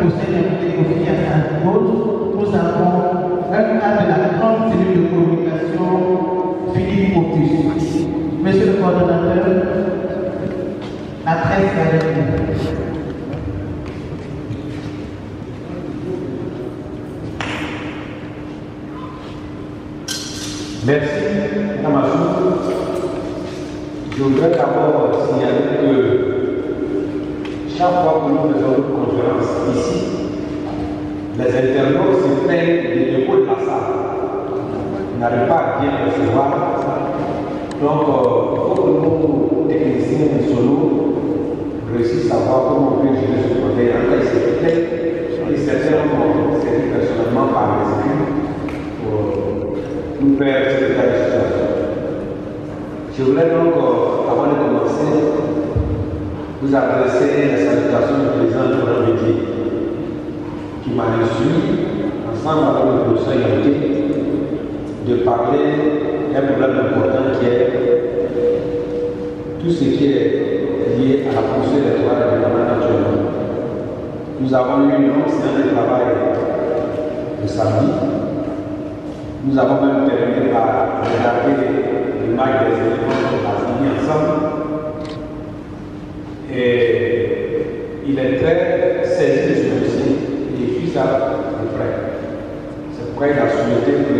possède un défi à Sainte-Claude, nous avons un cas de la grande cellule de communication Philippe Auguste. Monsieur le coordonnateur, la presse est avec vous. Merci, Namazou. Je voudrais d'abord signaler que chaque fois que nous faisons une conférence ici, les internautes se plaignent des dépôts de la salle. Ils n'arrivent pas à bien recevoir. Donc, il faut que nous, techniciens de solo, réussissent à voir comment on peut gérer ce projet. En cas, il se plaignent et certains ont servi personnellement par les écrits pour nous faire cette état de situation. Je voulais donc, avant de commencer, vous adresser la salutation du président de la République qui m'a reçu, ensemble avec le professeur Yanté, de parler d'un problème important qui est tout ce qui est lié à la poursuite électorale de l'État actuellement. Nous avons eu une longue séance de travail le samedi. Nous avons même terminé par regarder l'image des éléments qu'on a mis ensemble. Et il est très saisi de ce dossier et il suit ça de près. C'est pourquoi il a souhaité que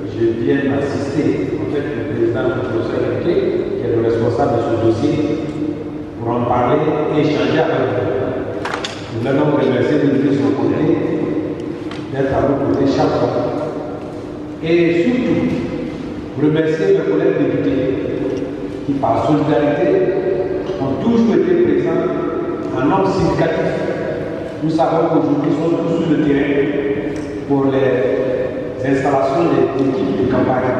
je vienne assister, en fait, le président du professeur Yanté, qui est le responsable de ce dossier, pour en parler et échanger avec vous. Nous voulons donc remercier de nous son côté, d'être à nos côtés chaque fois. Et surtout, remercier mes collègues députés qui, par solidarité, ont toujours été présents en nombre significatif. Nous savons qu'aujourd'hui, ils sont tous sur le terrain pour les installations des équipes de campagne.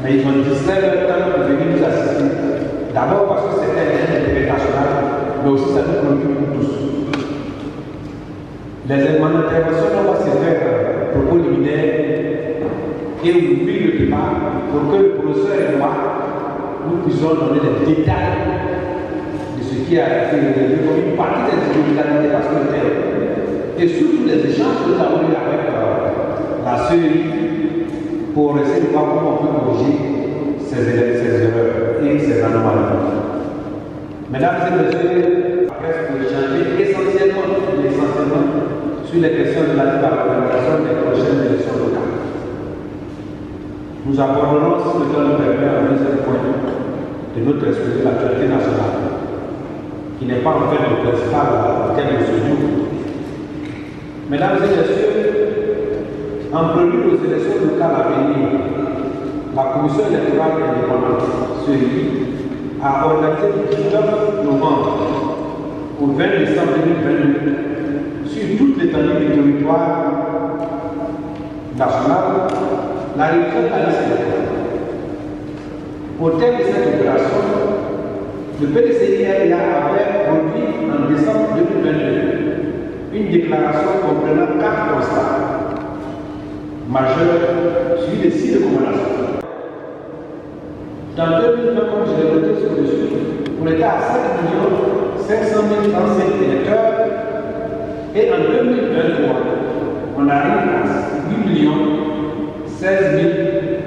Mais ils ont distrait leur temps pour venir nous assister. D'abord parce que c'était un intérêt national, mais aussi ça nous préoccupe tous. Les interventions doivent se faire propos liminaires et ouvrir le débat pour que le professeur et moi, nous puissions donner les détails de ce qui a été révélé comme une partie des irrégularités parce que et surtout les échanges que nous avons eu avec la CEI pour essayer de voir comment on peut corriger ces erreurs et ces anomalies. Mesdames et messieurs, la presse peut échanger essentiellement sur les questions relatives à l'organisation des prochaines élections locales. Nous aborderons, si le temps nous permet, un deuxième point de notre exposé de l'actualité nationale, qui n'est pas en fait le principal auquel nous sommes. Mesdames et messieurs, en prélude aux élections locales à venir, la Commission électorale indépendante, CEI, a organisé le 19 novembre au 20 décembre 2022, sur toute l'étendue du territoire national, la révision de la liste électorale. Au terme de cette opération, le PDCI-RDA avait produit en décembre 2022 une déclaration comprenant 4 constats majeurs suivis de 6 recommandations. Dans 2020, comme je l'ai noté sur le dessus, on était à 5 500 035 électeurs et en 2023, on arrive à 8 16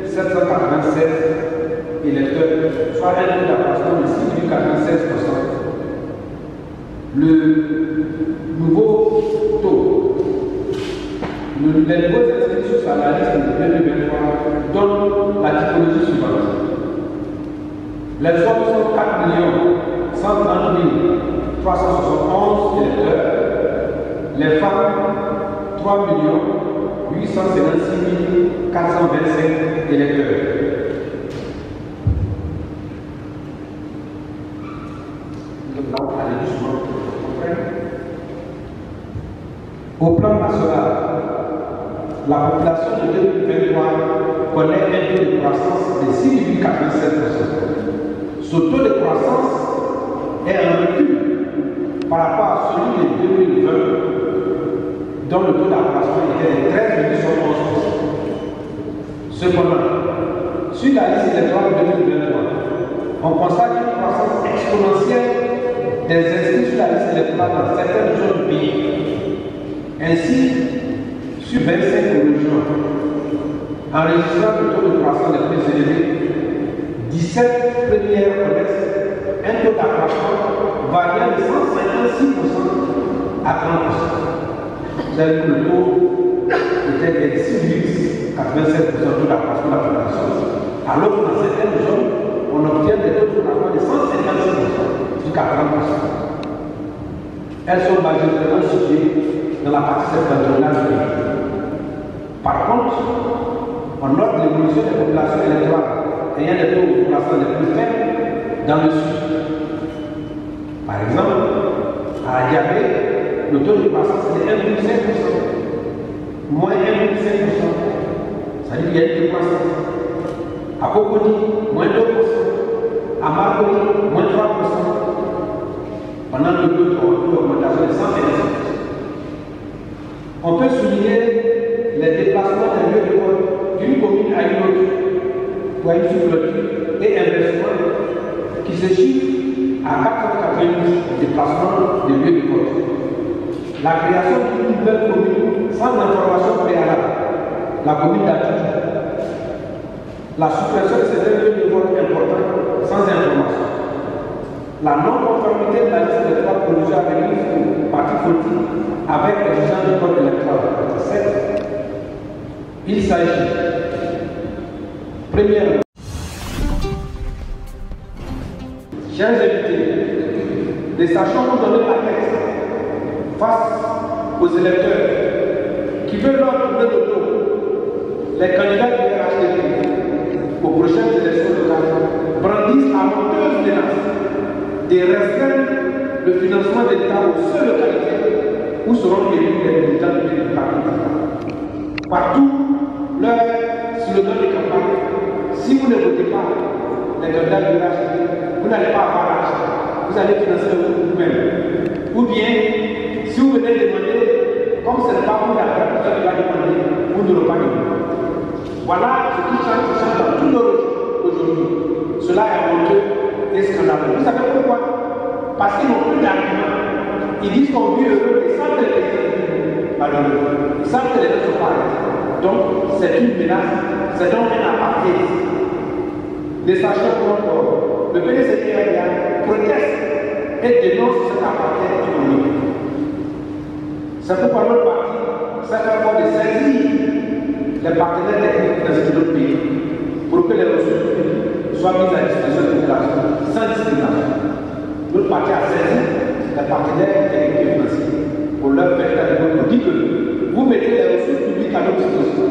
796 électeurs, soit un taux d'approximativement de 6,96%. Le nouveau taux, les nouveaux inscrits sur la liste de 2023 donnent la typologie suivante. Les hommes sont 4 130 371 électeurs, les femmes 3 856 425 électeurs. Au plan national, la population de 2023 connaît un taux de croissance de 6,87%. Ce taux de croissance est en recul par rapport à celui de 2020, dont le taux d'approbation était de 13,11%. Cependant, sur la liste électorale de 2023, on constate une croissance exponentielle des inscrits sur la liste électorale dans certaines zones du pays. Ainsi, sur 25 régions, enregistrant le taux de croissance le plus élevé, 17 premières connaissent un taux d'accroissement variant de 156% à 30%. C'est-à-dire que le taux était de 6,87% taux d'accroissement de la population, alors que dans certaines zones, on obtient des taux de croissance de 156% jusqu'à 30%. Elles sont majoritairement situées dans la partie septentrionale du pays. Par contre, on note l'évolution des populations électorales ayant des taux de croissance les plus faibles dans le sud. Par exemple, à Diabé, le taux de croissance est de 1,5%, moins 1,5%. Ça veut dire qu'il y a une décroissance. À Cocody, moins 2%. À Marcory, moins 3%. Pendant le taux d'augmentation de 125%. On peut souligner les déplacements des lieux de vote d'une commune à une autre, ou à une sous-clôture, et inversement, qui se chiffre à 490 déplacements de lieux de vote. La création d'une nouvelle commune sans information préalable, la commune d'Atout. La suppression de certains lieux de vote importants sans information. La non-conformité de la liste électorale provisoire avec une partie politique avec l'exigence du code électoral. 7. Il s'agit, premièrement, chers invités, des stations pour donner la tête face aux électeurs qui veulent leur tourner le dos. Les candidats du RHDP aux prochaines élections locales brandissent la honteuse menace de restreindre le financement de l'État aux seules localités où seront élus les militants du parti. Partout, leur slogan de campagne, si vous ne votez pas les candidats du RHDP, vous n'allez pas avoir l'argent, vous allez financer vous-même. Ou bien, si vous venez demander, comme ce n'est pas vous la personne qui va demander, vous n'aurez pas demandé. Voilà ce qui change dans tout le monde aujourd'hui. Cela est honteux et scandaleux. Vous savez pourquoi? Parce qu'ils n'ont plus d'arguments. Ils disent qu'on vit heureux et savent que les gens malheureux. Ils savent que les gens sont pas arrêtés. Donc, c'est une menace, c'est donc un apartheid. Les sachants encore, le PDCDRDA proteste et dénonce cet apartheid économique. C'est pourquoi notre parti s'est fait fort de saisir les partenaires techniques financiers de notre pays pour que les ressources publiques soient mises à disposition de la population sans discrimination. Notre parti a saisi les partenaires techniques financiers pour leur permettre de dire que vous mettez les ressources publiques à notre disposition.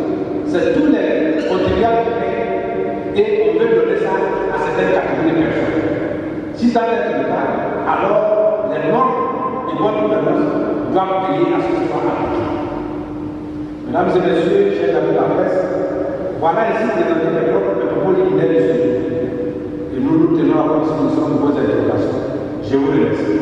C'est tous les contribuables qui payent et on veut donner ça à certaines catégories de personnes. Si ça n'est pas le cas, alors les normes et bonnes gouvernance doivent payer à ce qui soit appliqué. Mesdames et messieurs, chers amis de la presse, voilà ici présenté les propos liminaires du sujet. Et nous nous tenons à votre disposition de vos interrogations. Je vous remercie.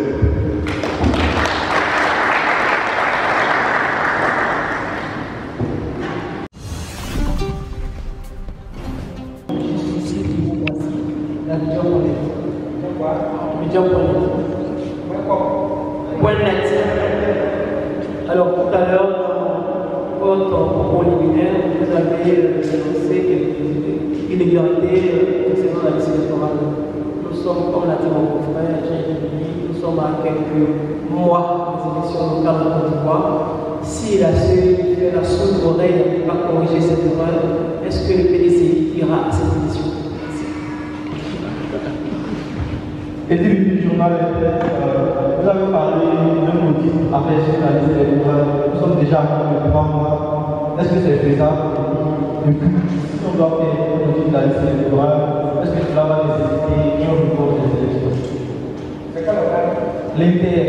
Alors tout à l'heure, dans votre propos liminaire, vous avez dénoncé quelques inégalités concernant la liste électorale. Nous sommes, comme l'a dit mon confrère, nous sommes à quelques mois des élections locales en Côte d'Ivoire. Si la seule oreille n'a pas corrigé cette erreur, est-ce que le PDC ira à cette élection? Et du journal, vous avez parlé d'un motif après sur la liste électorale. Nous sommes déjà à 3 mois. Est-ce que c'est faisable? Si on doit faire un motif de la liste électorale, est-ce que cela va nécessiter un report des élections? C'est quel organe? L'INTR.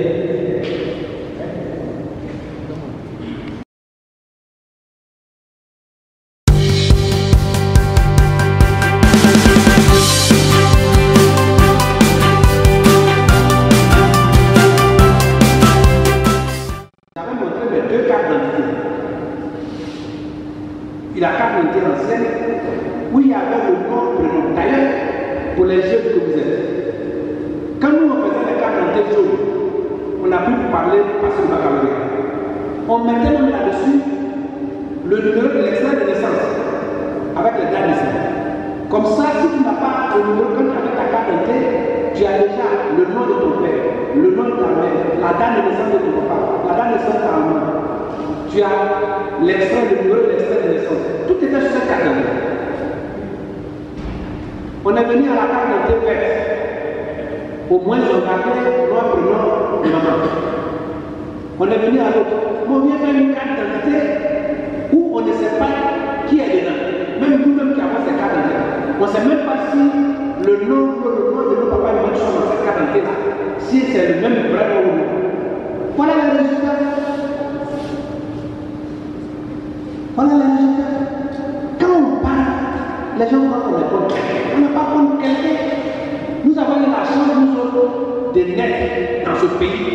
Il a carte d'identité ancienne où il y avait le nom, prénom. D'ailleurs, pour les jeunes que vous êtes, quand nous on faisait les cartes d'identité jaunes, on a pu parler parce que nous avons. On mettait même là-dessus le numéro de l'extrait de naissance avec les dates de naissance. Comme ça, si tu n'as pas le numéro avec ta carte d'identité, tu as déjà le nom de ton père, le nom de ta mère, la date de naissance de ton papa, la date de naissance de ta maman. Tu as l'extrait, le numéro de l'extrait de naissance. Tout était sur cette carte d'identité. On est venu à la carte d'identité verte. Au moins, ils ont gardé nom, prénom de maman. On est venu à l'autre. On vient faire une carte d'identité où on ne sait pas qui est dedans. Même nous-mêmes qui avons ces cartes d'identité. On ne sait même pas si le nom de nos papas et maman sont dans cette carte d'identité-là. Si c'est le même vrai nom ou non. Voilà les résultats. Voilà les résultats. Quand on parle, les gens croient qu'on est bon. On n'est pas bon quelqu'un. Nous avons eu la chance, nous autres, de naître dans ce pays,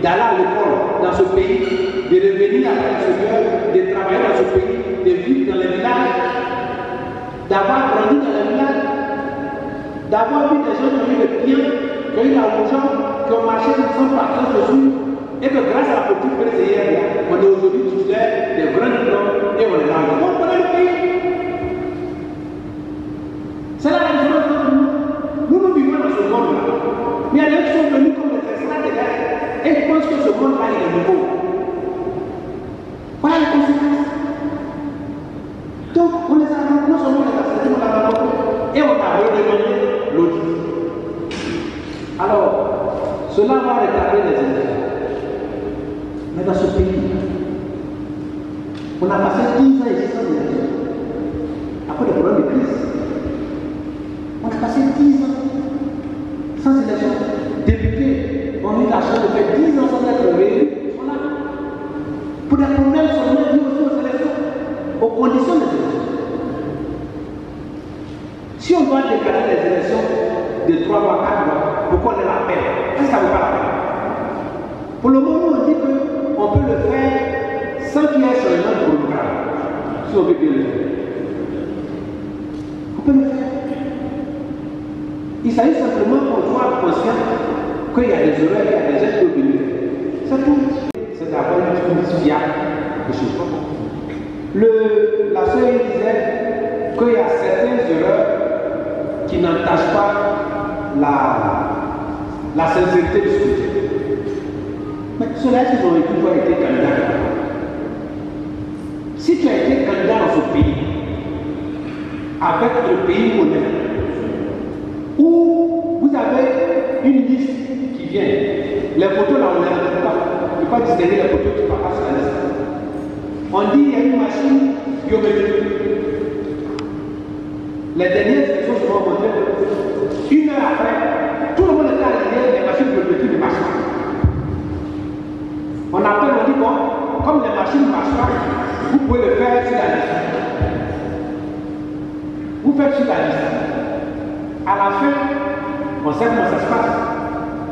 d'aller à l'école dans ce pays, de revenir à l'extérieur, de travailler dans ce pays, de vivre dans les villages, d'avoir grandi dans les villages, d'avoir vu des gens qui ont eu le bien, qui ont eu l'argent, qui ont marché sans partir dessus, et que grâce à la politique présidentielle, on est aujourd'hui titulaire des grands diplômes et on est là. On connaît le pays. C'est là la différence entre nous. Nous vivons dans ce monde-là. Mais il y a des gens qui sont venus comme des extraterrestres et ils pensent que ce monde-là est nouveau. Voilà les conséquences. Donc, on les a rencontrés, non seulement les acceptés, on les a rencontrés et on a redonné l'audit. Alors, cela va retarder les élections. Mais dans ce pays, on a passé 10 ans ici sans élection. Après des problèmes de crise. On a passé 10 ans sans élection. Députés ont eu la chance de faire 10 ans sans être réélus. Voilà. Pour des problèmes seulement liés aussi aux élections, aux conditions des élections. Si on doit décaler les élections de 3 mois, 4 mois, pourquoi on est la peine? Est-ce que ça ne vaut pas la peine? Pour le moment, on dit qu'on peut le faire sans qu'il y ait un changement de programme. Si on veut bien le faire. On peut le faire. Il s'agit simplement qu'on soit conscient qu'il y a des erreurs, qu'il y a des gestes de venir. C'est tout. C'est d'avoir une chose fiable de chez toi. La sœur disait qu'il y a certaines erreurs qui n'entachent pas la sincérité du scrutin. Mais cela, ils ont toujours été candidats. Si tu as été candidat dans ce pays, avec le pays honnête, où vous avez une liste qui vient, les photos là, on ne peut pas distinguer les photos qui passent sur la liste. On dit qu'il y a une machine biométrique. Les dernières élections se vont montrer. Une heure après, tout le monde est arrivé, les machines biométriques ne marchent pas. On appelle, on dit bon, comme les machines ne marchent pas, vous pouvez le faire sur la liste. Vous faites sur la liste. À la fin, on sait comment ça se passe.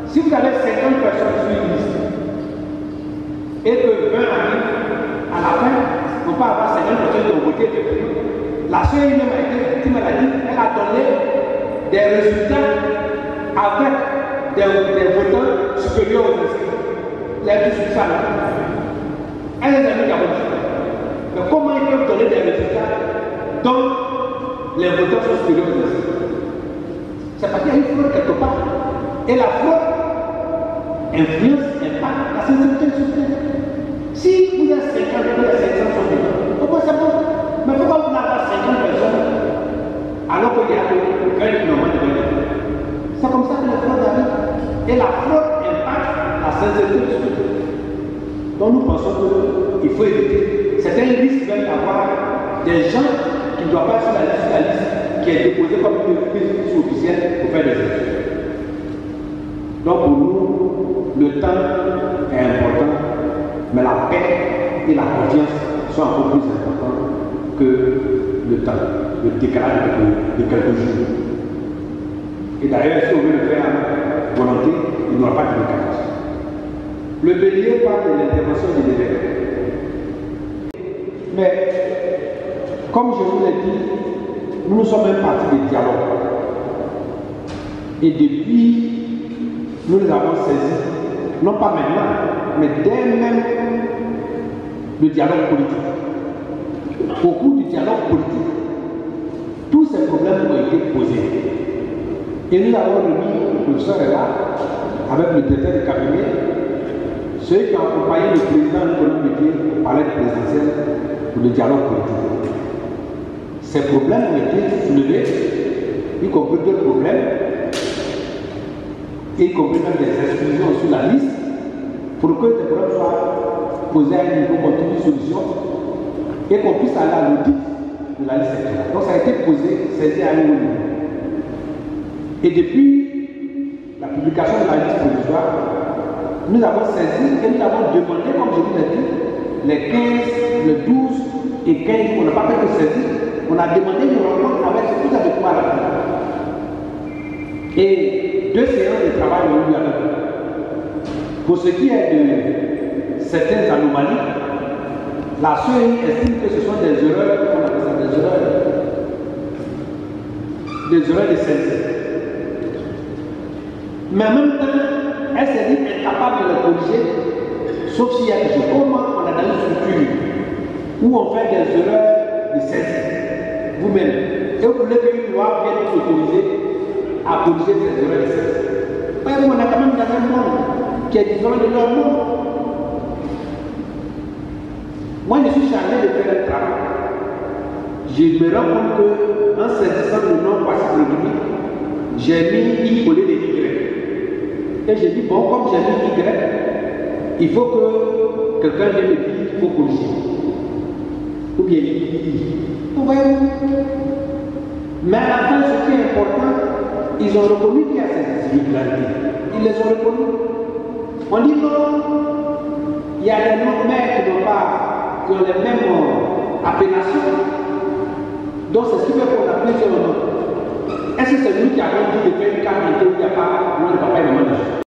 Si vous avez 50 personnes sur une liste et que 20 arrivent, à la fin, on peut avoir 50 personnes qui ont voté. La seule même a été victime, elle a dit, elle a donné des résultats avec des votants supérieurs aux inscrits. Les plus sur ça. Elle les a mis à voter. Mais comment ils peuvent donner des résultats dont les votants sont supérieurs aux inscrits? C'est parce qu'il y a une fraude quelque part. Et la fraude influence, impacte la sincérité du scrutin. Si vous êtes 50, vous êtes 500 sont dedans, pourquoi c'est bon? Mais pourquoi vous n'avez pas 50 personnes alors qu'il y a 20 km de vote? C'est comme ça que la fraude arrive. Et la fraude impacte la sincérité du scrutin. Donc nous pensons qu'il faut éviter. C'est un risque même d'avoir des gens qui ne doivent pas sur la liste qui est déposée comme une prise officielle pour faire des élections. Donc pour nous, le temps est important, mais la paix et la confiance sont encore plus importants que le temps, le décalage de quelques jours. Et d'ailleurs, si on veut le faire avec volonté, il n'y aura pas de décalage. Le bélier parle de l'intervention de l'évêque. Mais, comme je vous l'ai dit, nous sommes un parti de dialogue. Et depuis, nous les avons saisis, non pas maintenant, mais dès même le dialogue politique. Au cours du dialogue politique, tous ces problèmes ont été posés. Et nous avons remis, le professeur est là, avec le directeur du cabinet, ceux qui ont accompagné le président Nicolas Métier au palais présidentiel pour le dialogue politique. Ces problèmes ont été soulevés, y compris d'autres problèmes, y compris même des exclusions sur la liste, pour que ces problèmes soient posés à un niveau qu'on trouve une solution et qu'on puisse aller à l'audit de la liste électorale. Donc ça a été posé, saisi à un niveau. Et depuis la publication de la liste provisoire, nous avons saisi et nous avons demandé, comme je vous l'ai dit, les 15, le 12 et 15, on n'a pas fait que saisir, on a demandé une rencontre avec ce que vous avez quoi là. Et 2 séances de travail ont eu avec nous. Pour ce qui est de certaines anomalies, la CEI estime que ce sont des erreurs, on appelle ça des erreurs de synthèse. Mais en même temps, elle s'est dit incapable de les corriger, sauf s'il y a des choses. Comment on a dans une structure où on fait des erreurs de synthèse, vous-même, et vous voulez qu'une loi vienne vous autoriser à corriger ces erreurs de synthèse. Mais on est quand même dans un monde qui est différent de leur monde. Moi, je suis chargé de faire un travail. Je me rends compte qu'en saisissant le nom quasi-régulier, j'ai mis I au lieu de Y. Et j'ai dit, bon, comme j'ai mis Y, il faut que quelqu'un vienne me dire qu'il faut corriger. Ou bien I. Vous voyez? Mais à la fin, ce qui est important, ils ont reconnu qu'il y a ces irrégularités. Ils les ont reconnus. On dit non, il y a des noms mères qui ont les mêmes appellations. Donc c'est ce qui fait qu'on a plusieurs noms. Est-ce que c'est nous qui avons dit de faire une carte d'identité où il n'y a pas le nom de papa et maman dessus?